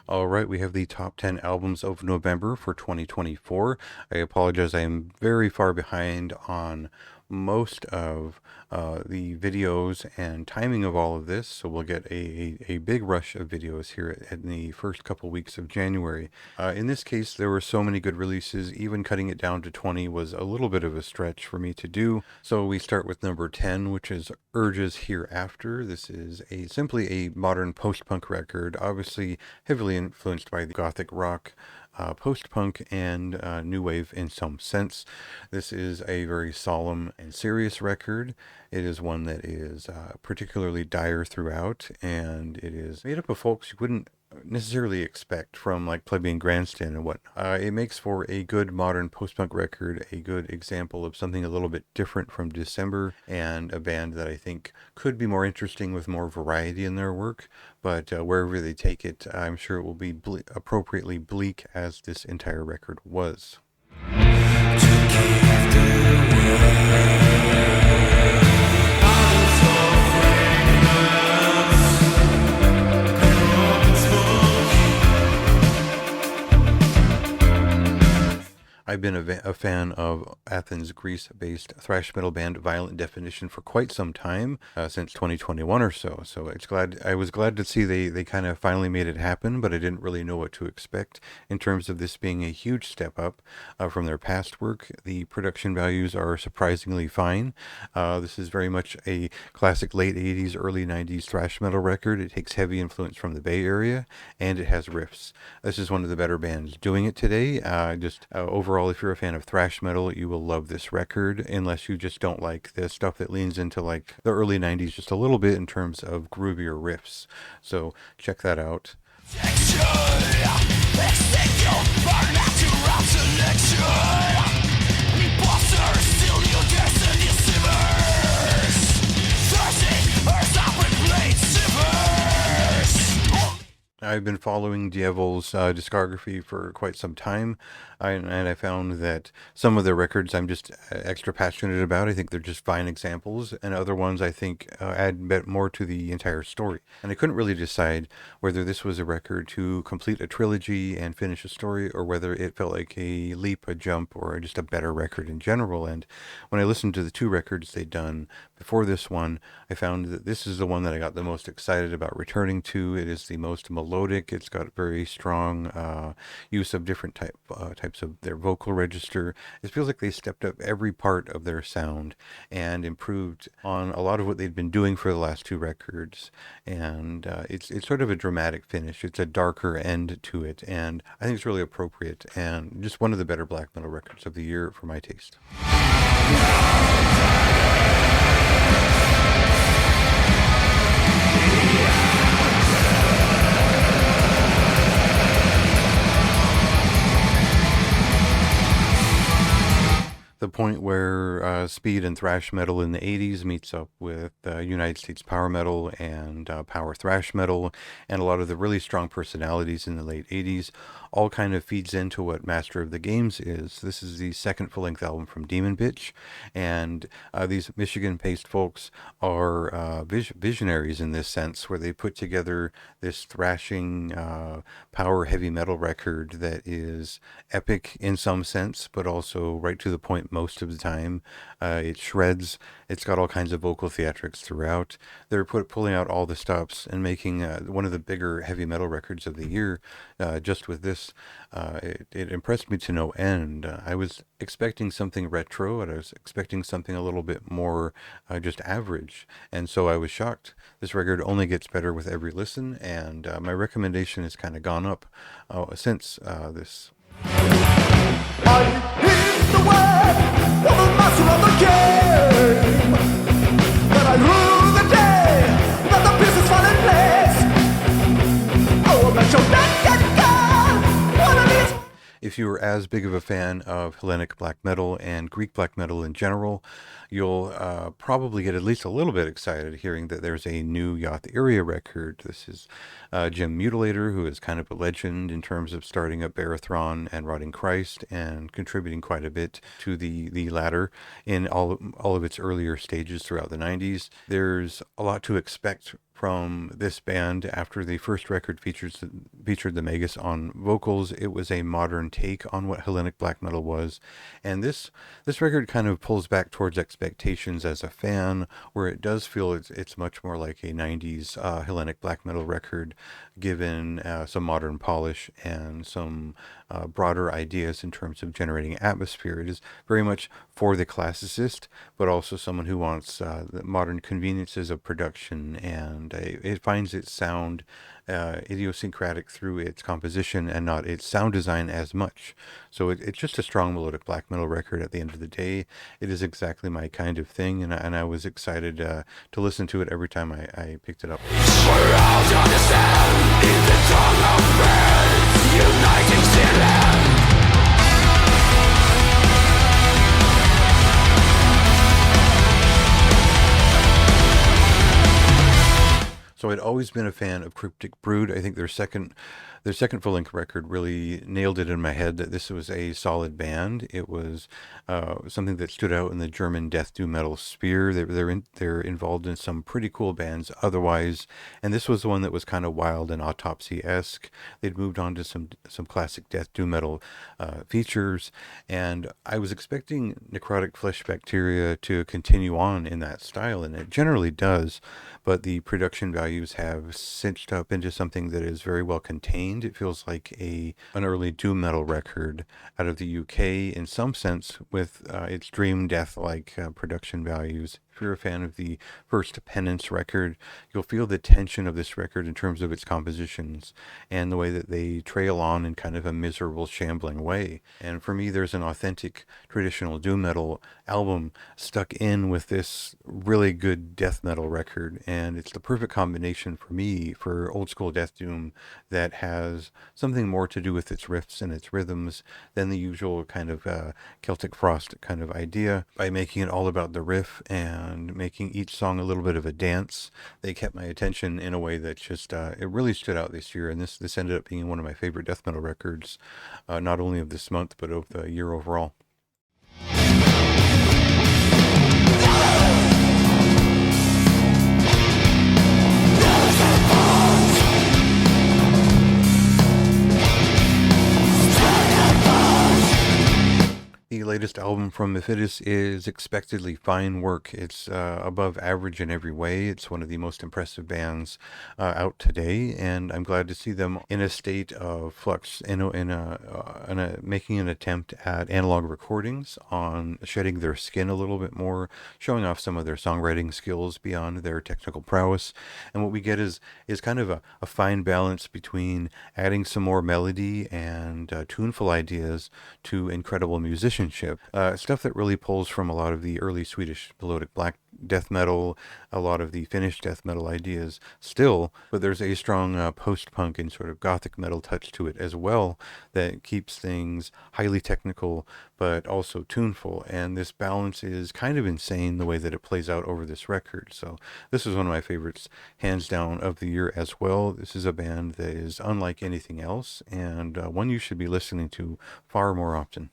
All right, we have the top 10 albums of November for 2024. I apologize, I am very far behind on most of the videos and timing of all of this, so we'll get a big rush of videos here in the first couple weeks of January. In this case, there were so many good releases, even cutting it down to 20 was a little bit of a stretch for me to do. So we start with number 10, which is Urges Hereafter. This is simply a modern post-punk record, obviously heavily influenced by the gothic rock, post-punk, and new wave in some sense. This is a very solemn and serious record. It is one that is particularly dire throughout, and it is made up of folks you wouldn't necessarily expect from like Plebeian Grandstand and what. It makes for a good modern post-punk record, a good example of something a little bit different from December, and a band that I think could be more interesting with more variety in their work. But wherever they take it, I'm sure it will be appropriately bleak as this entire record was. I've been a fan of Athens, Greece-based thrash metal band Violent Definition for quite some time, since 2021 or so. So I was glad to see they kind of finally made it happen, but I didn't really know what to expect in terms of this being a huge step up from their past work. The production values are surprisingly fine. This is very much a classic late 80s, early 90s thrash metal record. It takes heavy influence from the Bay Area, and it has riffs. This is one of the better bands doing it today. Overall, if you're a fan of thrash metal, you will love this record, unless you just don't like the stuff that leans into like the early 90s just a little bit in terms of groovier riffs. So check that out. I've been following Dievol's discography for quite some time, and I found that some of their records I'm just extra passionate about. I think they're just fine examples, and other ones I think add more to the entire story. And I couldn't really decide whether this was a record to complete a trilogy and finish a story, or whether it felt like a leap, a jump, or just a better record in general. And when I listened to the two records they'd done before this one, I found that this is the one that I got the most excited about returning to. It is the most melodic. It's got very strong use of different types of their vocal register. It feels like they stepped up every part of their sound and improved on a lot of what they'd been doing for the last two records. And it's sort of a dramatic finish. It's a darker end to it, and I think it's really appropriate and just one of the better black metal records of the year for my taste. The point where speed and thrash metal in the 80s meets up with United States power metal and power thrash metal, and a lot of the really strong personalities in the late 80s all kind of feeds into what Master of the Games is. This is the second full-length album from Demon Bitch, and these Michigan-based folks are visionaries in this sense, where they put together this thrashing power heavy metal record that is epic in some sense, but also right to the point most of the time. It shreds. It's got all kinds of vocal theatrics throughout. They're pulling out all the stops and making one of the bigger heavy metal records of the year just with this. It impressed me to no end. I was expecting something retro, and I was expecting something a little bit more just average, and so I was shocked. This record only gets better with every listen, and my recommendation has kind of gone up since this. I hear the word of the master of the game, that I rule the day, that the pieces fall in place. Oh, but you'll let it go, one of these. If you were as big of a fan of Hellenic black metal and Greek black metal in general, you'll probably get at least a little bit excited hearing that there's a new Yacht Area record. This is Jim Mutilator, who is kind of a legend in terms of starting up Barathron and Rotting Christ and contributing quite a bit to the latter in all of its earlier stages throughout the 90s. There's a lot to expect from this band. After the first record featured the Magus on vocals, it was a modern take on what Hellenic black metal was, and this record kind of pulls back towards expectations as a fan, where it does feel it's much more like a '90s Hellenic black metal record, given some modern polish and some broader ideas in terms of generating atmosphere. It is very much for the classicist, but also someone who wants the modern conveniences of production, and it finds its sound idiosyncratic through its composition and not its sound design as much. So it's just a strong melodic black metal record at the end of the day. It is exactly my kind of thing, and I was excited to listen to it every time I picked it up. We're all to understand in the tongue of prayer, uniting sin. So I'd always been a fan of Cryptic Brood. I think their second full-length record really nailed it in my head that this was a solid band. It was something that stood out in the German death doom metal sphere. They're involved in some pretty cool bands otherwise, and this was the one that was kind of wild and Autopsy-esque. They'd moved on to some classic death doom metal features, and I was expecting Necrotic Flesh Bacteria to continue on in that style, and it generally does, but the production values have cinched up into something that is very well contained. It feels like an early doom metal record out of the UK in some sense, with its dream death-like production values. If you're a fan of the first Penance record, you'll feel the tension of this record in terms of its compositions and the way that they trail on in kind of a miserable, shambling way. And for me, there's an authentic traditional doom metal album stuck in with this really good death metal record, and it's the perfect combination for me for old school death doom that has something more to do with its riffs and its rhythms than the usual kind of Celtic Frost kind of idea. By making it all about the riff and making each song a little bit of a dance, they kept my attention in a way that just it really stood out this year. And this ended up being one of my favorite death metal records, not only of this month but of the year overall. The latest album from Mephitis is expectedly fine work. It's above average in every way. It's one of the most impressive bands out today, and I'm glad to see them in a state of flux, making an attempt at analog recordings, on shedding their skin a little bit more, showing off some of their songwriting skills beyond their technical prowess. And what we get is kind of a fine balance between adding some more melody and tuneful ideas to incredible musicianship. Stuff that really pulls from a lot of the early Swedish melodic black death metal, a lot of the Finnish death metal ideas still, but there's a strong post-punk and sort of gothic metal touch to it as well that keeps things highly technical but also tuneful, and this balance is kind of insane the way that it plays out over this record. So this is one of my favorites, hands down, of the year as well. This is a band that is unlike anything else, and one you should be listening to far more often.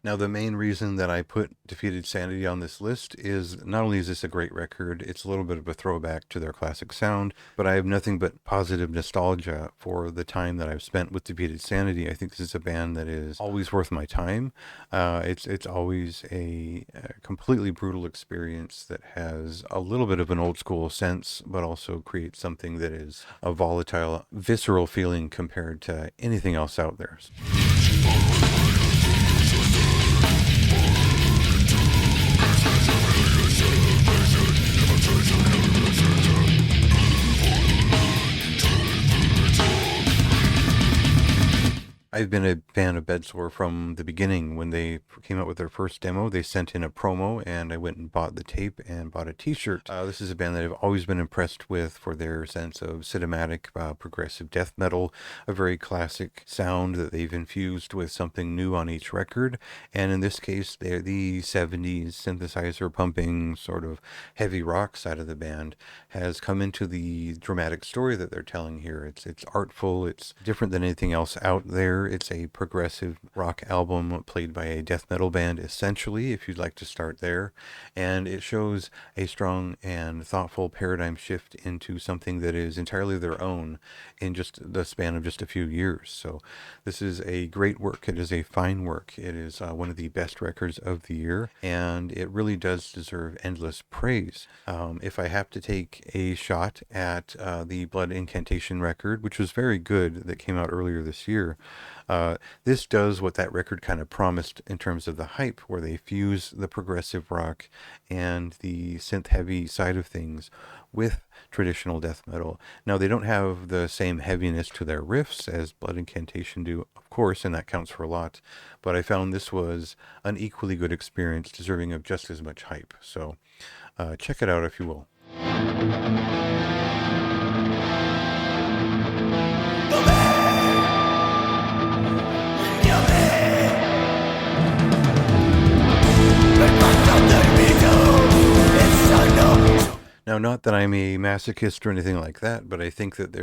Now, the main reason that I put Defeated Sanity on this list is not only is this a great record, it's a little bit of a throwback to their classic sound, but I have nothing but positive nostalgia for the time that I've spent with Defeated Sanity. I think this is a band that is always worth my time. It's always a completely brutal experience that has a little bit of an old school sense, but also creates something that is a volatile, visceral feeling compared to anything else out there. I've been a fan of Bedsore from the beginning. When they came out with their first demo, they sent in a promo, and I went and bought the tape and bought a T-shirt. This is a band that I've always been impressed with for their sense of cinematic, progressive death metal, a very classic sound that they've infused with something new on each record. And in this case, they're the 70s synthesizer pumping, sort of heavy rock side of the band has come into the dramatic story that they're telling here. It's artful. It's different than anything else out there. It's a progressive rock album played by a death metal band, essentially, if you'd like to start there. And it shows a strong and thoughtful paradigm shift into something that is entirely their own in just the span of just a few years. So this is a great work. It is a fine work. It is one of the best records of the year, and it really does deserve endless praise. If I have to take a shot at the Blood Incantation record, which was very good, that came out earlier this year, this does what that record kind of promised in terms of the hype, where they fuse the progressive rock and the synth heavy side of things with traditional death metal. Now, they don't have the same heaviness to their riffs as Blood Incantation do, of course, and that counts for a lot, but I found this was an equally good experience, deserving of just as much hype. So check it out if you will. Now, not that I'm a masochist or anything like that, but I think that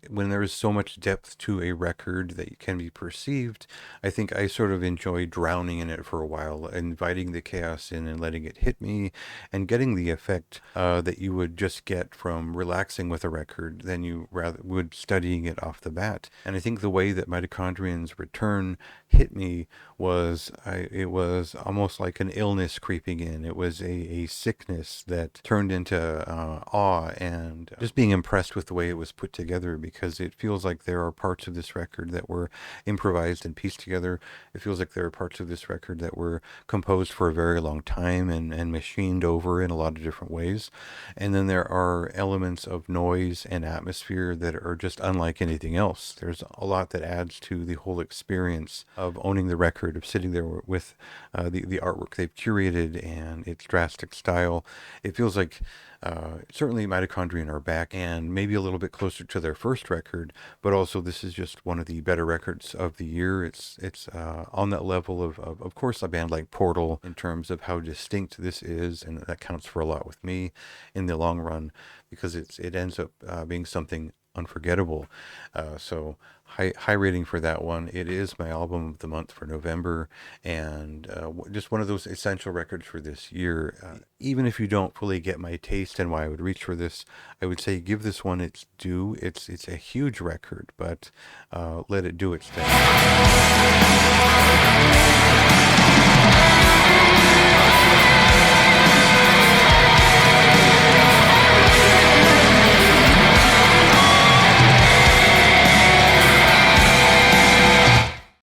when there's so much depth to a record that can be perceived, I think I sort of enjoy drowning in it for a while, inviting the chaos in and letting it hit me, and getting the effect that you would just get from relaxing with a record than you rather would studying it off the bat. And I think the way that Mitochondrian's Return hit me was it was almost like an illness creeping in. It was a sickness that turned into awe, and just being impressed with the way it was put together, because it feels like there are parts of this record that were improvised and pieced together. It feels like there are parts of this record that were composed for a very long time and machined over in a lot of different ways. And then there are elements of noise and atmosphere that are just unlike anything else. There's a lot that adds to the whole experience of owning the record, of sitting there with the artwork they've curated and its drastic style. It feels like certainly Mitochondrion are back, and maybe a little bit closer to their first record, but also this is just one of the better records of the year. It's on that level of course, a band like Portal in terms of how distinct this is, and that counts for a lot with me in the long run, because it ends up being something unforgettable. So high rating for that one. It is my album of the month for November, and just one of those essential records for this year. Even if you don't fully get my taste and why I would reach for this, I would say give this one its due. It's a huge record, but let it do its thing.